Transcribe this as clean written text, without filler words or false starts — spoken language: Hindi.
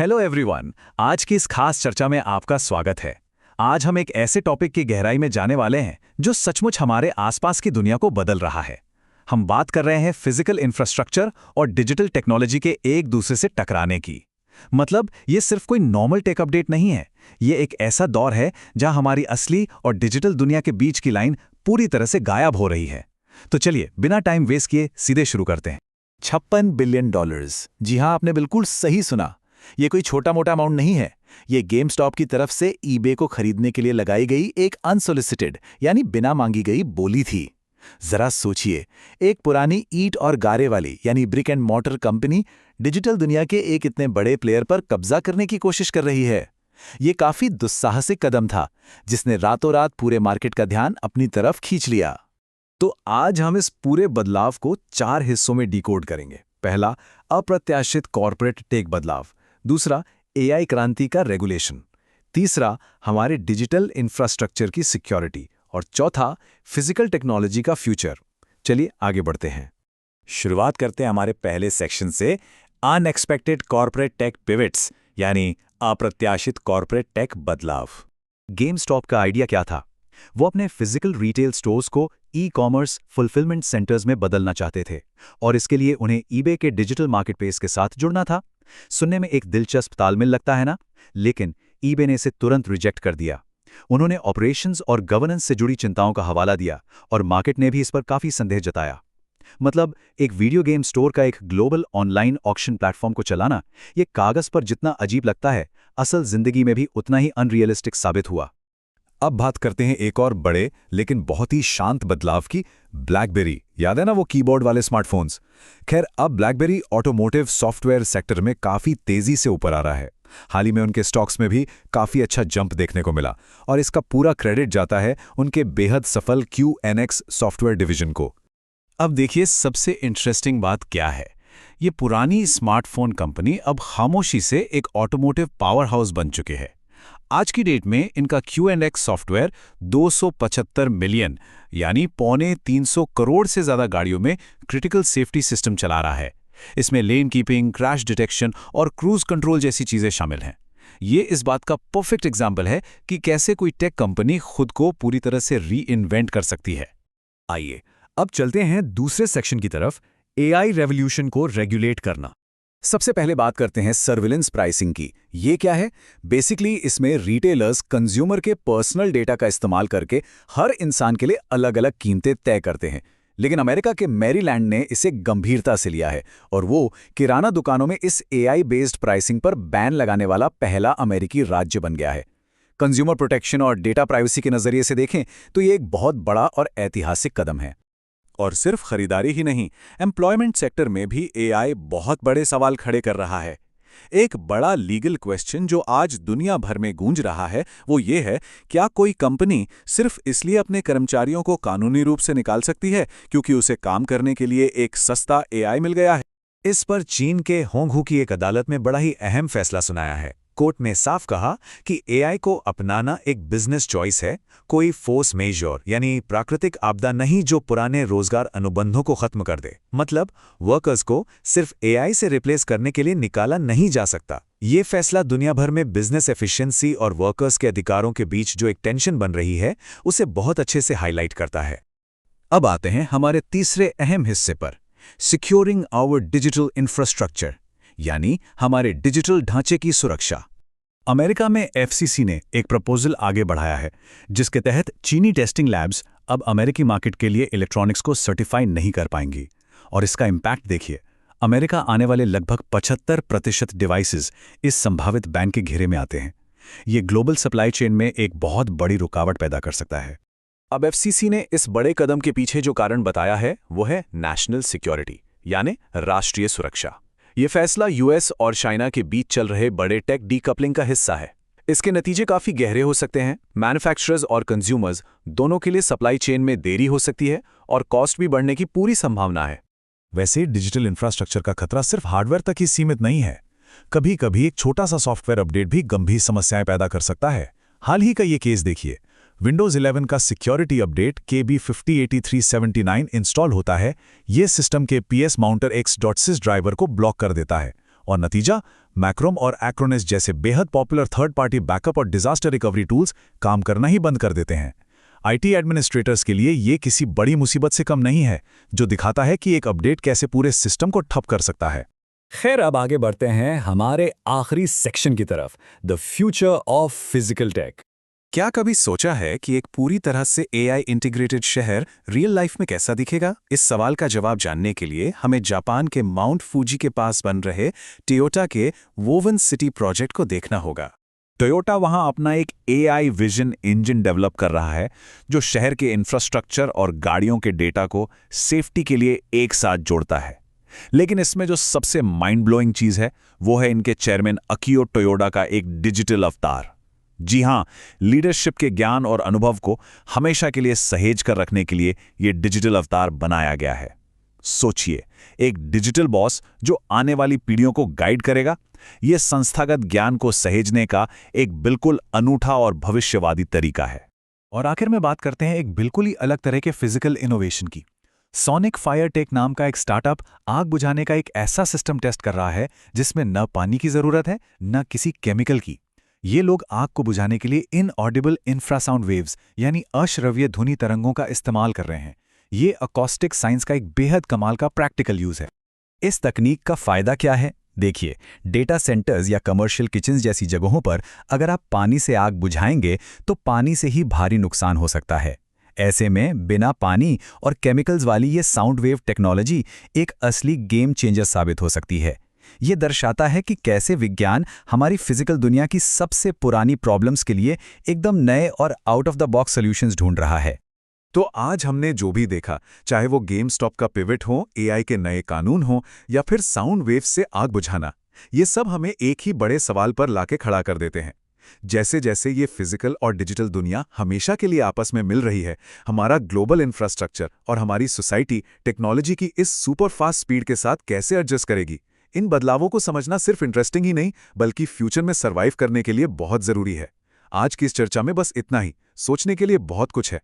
Hello everyone. आज की इस खास चर्चा में आपका स्वागत है। आज हम एक ऐसे टॉपिक की गहराई में जाने वाले हैं जो सचमुच हमारे आसपास की दुनिया को बदल रहा है। हम बात कर रहे हैं फिजिकल इंफ्रास्ट्रक्चर और डिजिटल टेक्नोलॉजी के एक दूसरे से टकराने की। मतलब ये सिर्फ कोई नॉर्मल टेक अपडेट नहीं है, ये एक ऐसा दौर है जहां हमारी असली और डिजिटल दुनिया के बीच की लाइन पूरी तरह से गायब हो रही है। तो चलिए बिना टाइम वेस्ट किए सीधे शुरू करते हैं। $56 बिलियन। जी हाँ, आपने बिल्कुल सही सुना। ये कोई छोटा मोटा अमाउंट नहीं है। ये गेमस्टॉप की तरफ से ईबे को खरीदने के लिए लगाई गई एक अनसोलिसिटेड यानी बिना मांगी गई बोली थी। जरा सोचिए, एक पुरानी ईंट और गारे वाली यानी brick and mortar company digital दुनिया के एक इतने बड़े प्लेयर पर कब्जा करने की कोशिश कर रही है। ये काफी दुस्साहसिक कदम था जिसने रातों रात पूरे मार्केट का ध्यान अपनी तरफ खींच लिया। तो आज हम इस पूरे बदलाव को 4 हिस्सों में डिकोड करेंगे। पहला, अप्रत्याशित कॉर्पोरेट टेक बदलाव। दूसरा, एआई क्रांति का रेगुलेशन। तीसरा, हमारे डिजिटल इंफ्रास्ट्रक्चर की सिक्योरिटी। और चौथा, फिजिकल टेक्नोलॉजी का फ्यूचर। चलिए आगे बढ़ते हैं। शुरुआत करते हैं हमारे पहले सेक्शन से, अनएक्सपेक्टेड कॉर्पोरेट टेक पिवट्स यानी अप्रत्याशित कॉर्पोरेट टेक बदलाव। गेमस्टॉप का आइडिया क्या था? वो अपने फिजिकल रिटेल स्टोर्स को ई-कॉमर्स फुलफिलमेंट सेंटर्स में बदलना चाहते थे और इसके लिए उन्हें ईबे के डिजिटल मार्केटप्लेस के साथ जुड़ना था। सुनने में एक दिलचस्प तालमेल लगता है ना? लेकिन ईबे ने इसे तुरंत रिजेक्ट कर दिया। उन्होंने ऑपरेशंस और गवर्नेंस से जुड़ी चिंताओं का हवाला दिया और मार्केट ने भी इस पर काफी संदेह जताया। मतलब एक वीडियो गेम स्टोर का एक ग्लोबल ऑनलाइन ऑक्शन प्लेटफॉर्म को चलाना, ये कागज पर जितना अजीब लगता है, असल जिंदगी में भी उतना ही अनरियलिस्टिक साबित हुआ। अब बात करते हैं एक और बड़े लेकिन बहुत ही शांत बदलाव की, ब्लैकबेरी। याद है ना वो कीबोर्ड वाले स्मार्टफोन्स? खैर, अब ब्लैकबेरी ऑटोमोटिव सॉफ्टवेयर सेक्टर में काफी तेजी से ऊपर आ रहा है। हाल ही में उनके स्टॉक्स में भी काफी अच्छा जंप देखने को मिला और इसका पूरा क्रेडिट जाता है उनके बेहद सफल QNX सॉफ्टवेयर डिवीजन को। अब देखिए सबसे इंटरेस्टिंग बात क्या है। ये पुरानी स्मार्टफोन कंपनी अब खामोशी से एक ऑटोमोटिव पावर हाउस बन चुके हैं। आज की डेट में इनका QNX सॉफ्टवेयर 275 मिलियन यानी पौने 300 करोड़ से ज्यादा गाड़ियों में क्रिटिकल सेफ्टी सिस्टम चला रहा है। इसमें लेन कीपिंग, क्रैश डिटेक्शन और क्रूज कंट्रोल जैसी चीजें शामिल हैं। ये इस बात का परफेक्ट एग्जाम्पल है कि कैसे कोई टेक कंपनी खुद को पूरी तरह से री इन्वेंट कर सकती है। आइए अब चलते हैं दूसरे सेक्शन की तरफ, AI रेवोल्यूशन को रेगुलेट करना। सबसे पहले बात करते हैं सर्विलेंस प्राइसिंग की। ये क्या है? बेसिकली इसमें रिटेलर्स कंज्यूमर के पर्सनल डेटा का इस्तेमाल करके हर इंसान के लिए अलग अलग कीमतें तय करते हैं। लेकिन अमेरिका के मैरीलैंड ने इसे गंभीरता से लिया है और वो किराना दुकानों में इस AI बेस्ड प्राइसिंग पर बैन लगाने वाला पहला अमेरिकी राज्य बन गया है। कंज्यूमर प्रोटेक्शन और डेटा प्राइवेसी के नजरिए से देखें तो ये एक बहुत बड़ा और ऐतिहासिक कदम है। और सिर्फ खरीदारी ही नहीं, एम्प्लॉयमेंट सेक्टर में भी AI बहुत बड़े सवाल खड़े कर रहा है। एक बड़ा लीगल क्वेश्चन जो आज दुनिया भर में गूंज रहा है वो ये है, क्या कोई कंपनी सिर्फ इसलिए अपने कर्मचारियों को कानूनी रूप से निकाल सकती है क्योंकि उसे काम करने के लिए एक सस्ता AI मिल गया है? इस पर चीन के होंगहू की एक अदालत में बड़ा ही अहम फैसला सुनाया है। कोर्ट ने साफ कहा कि AI को अपनाना एक बिजनेस चॉइस है, कोई फोर्स मेजर यानी प्राकृतिक आपदा नहीं जो पुराने रोजगार अनुबंधों को खत्म कर दे। मतलब वर्कर्स को सिर्फ AI से रिप्लेस करने के लिए निकाला नहीं जा सकता। ये फैसला दुनिया भर में बिजनेस एफिशिएंसी और वर्कर्स के अधिकारों के बीच जो एक टेंशन बन रही है उसे बहुत अच्छे से हाईलाइट करता है। अब आते हैं हमारे तीसरे अहम हिस्से पर, सिक्योरिंग आवर डिजिटल इंफ्रास्ट्रक्चर यानी हमारे डिजिटल ढांचे की सुरक्षा। अमेरिका में FCC ने एक प्रपोजल आगे बढ़ाया है जिसके तहत चीनी टेस्टिंग लैब्स अब अमेरिकी मार्केट के लिए इलेक्ट्रॉनिक्स को सर्टिफाई नहीं कर पाएंगी। और इसका इम्पैक्ट देखिए, अमेरिका आने वाले लगभग 75% डिवाइसेस इस संभावित बैन के घेरे में आते हैं। ये ग्लोबल सप्लाई चेन में एक बहुत बड़ी रुकावट पैदा कर सकता है। अब FCC ने इस बड़े कदम के पीछे जो कारण बताया है वो है नेशनल सिक्योरिटी यानी राष्ट्रीय सुरक्षा। ये फैसला US और चाइना के बीच चल रहे बड़े टेक डीकपलिंग का हिस्सा है। इसके नतीजे काफी गहरे हो सकते हैं। मैन्युफैक्चरर्स और कंज्यूमर्स दोनों के लिए सप्लाई चेन में देरी हो सकती है और कॉस्ट भी बढ़ने की पूरी संभावना है। वैसे डिजिटल इंफ्रास्ट्रक्चर का खतरा सिर्फ हार्डवेयर तक ही सीमित नहीं है। कभी कभी एक छोटा सा सॉफ्टवेयर अपडेट भी गंभीर समस्याएं पैदा कर सकता है। हाल ही का ये केस देखिए, विंडोज 11 का सिक्योरिटी अपडेट KB508379 इंस्टॉल होता है। ये सिस्टम के PS Mounter X.sys ड्राइवर को ब्लॉक कर देता है और नतीजा, मैक्रोम और एक्रोनिस जैसे बेहद पॉपुलर थर्ड पार्टी बैकअप और डिजास्टर रिकवरी टूल्स काम करना ही बंद कर देते हैं। आईटी एडमिनिस्ट्रेटर्स के लिए ये किसी बड़ी मुसीबत से कम नहीं है, जो दिखाता है कि एक अपडेट कैसे पूरे सिस्टम को ठप कर सकता है। खैर, अब आगे बढ़ते हैं हमारे आखिरी सेक्शन की तरफ, the future of physical tech. क्या कभी सोचा है कि एक पूरी तरह से एआई इंटीग्रेटेड शहर रियल लाइफ में कैसा दिखेगा? इस सवाल का जवाब जानने के लिए हमें जापान के माउंट फूजी के पास बन रहे टोयोटा के वोवन सिटी प्रोजेक्ट को देखना होगा। टोयोटा वहां अपना एक एआई विजन इंजन डेवलप कर रहा है, जो शहर के इंफ्रास्ट्रक्चर और गाड़ियों के डेटा को सेफ्टी के लिए एक साथ जोड़ता है। लेकिन इसमें जो सबसे माइंड ब्लोइंग चीज है, वो है इनके चेयरमैन अकियो टोयोडा का एक डिजिटल अवतार। जी हां, लीडरशिप के ज्ञान और अनुभव को हमेशा के लिए सहेज कर रखने के लिए ये डिजिटल अवतार बनाया गया है। सोचिए, एक डिजिटल बॉस जो आने वाली पीढ़ियों को गाइड करेगा। यह संस्थागत ज्ञान को सहेजने का एक बिल्कुल अनूठा और भविष्यवादी तरीका है। और आखिर में बात करते हैं एक बिल्कुल ही अलग तरह के फिजिकल इनोवेशन की। सोनिक फायर टेक नाम का एक स्टार्टअप आग बुझाने का एक ऐसा सिस्टम टेस्ट कर रहा है जिसमें न पानी की जरूरत है न किसी केमिकल की। ये लोग आग को बुझाने के लिए इनऑडिबल इंफ्रासाउंड वेव्स यानी अश्रव्य ध्वनि तरंगों का इस्तेमाल कर रहे हैं। ये अकॉस्टिक साइंस का एक बेहद कमाल का प्रैक्टिकल यूज है। इस तकनीक का फायदा क्या है? देखिए, डेटा सेंटर्स या कमर्शियल किचन्स जैसी जगहों पर अगर आप पानी से आग बुझाएंगे तो पानी से ही भारी नुकसान हो सकता है। ऐसे में बिना पानी और केमिकल्स वाली ये साउंड वेव टेक्नोलॉजी एक असली गेम चेंजर साबित हो सकती है। ये दर्शाता है कि कैसे विज्ञान हमारी फिजिकल दुनिया की सबसे पुरानी प्रॉब्लम्स के लिए एकदम नए और out of the box solutions ढूंढ रहा है। तो आज हमने जो भी देखा, चाहे वो गेम स्टॉप का पिवट हो, एआई के नए कानून हो या फिर साउंड वेव से आग बुझाना, ये सब हमें एक ही बड़े सवाल पर लाके खड़ा कर देते हैं। जैसे जैसे ये फिजिकल और डिजिटल दुनिया हमेशा के लिए आपस में मिल रही है, हमारा ग्लोबल इंफ्रास्ट्रक्चर और हमारी सोसाइटी टेक्नोलॉजी की इस सुपर फास्ट स्पीड के साथ कैसे एडजस्ट करेगी, इन बदलावों को समझना सिर्फ इंटरेस्टिंग ही नहीं बल्कि फ्यूचर में सर्वाइव करने के लिए बहुत जरूरी है। आज की इस चर्चा में बस इतना ही। सोचने के लिए बहुत कुछ है।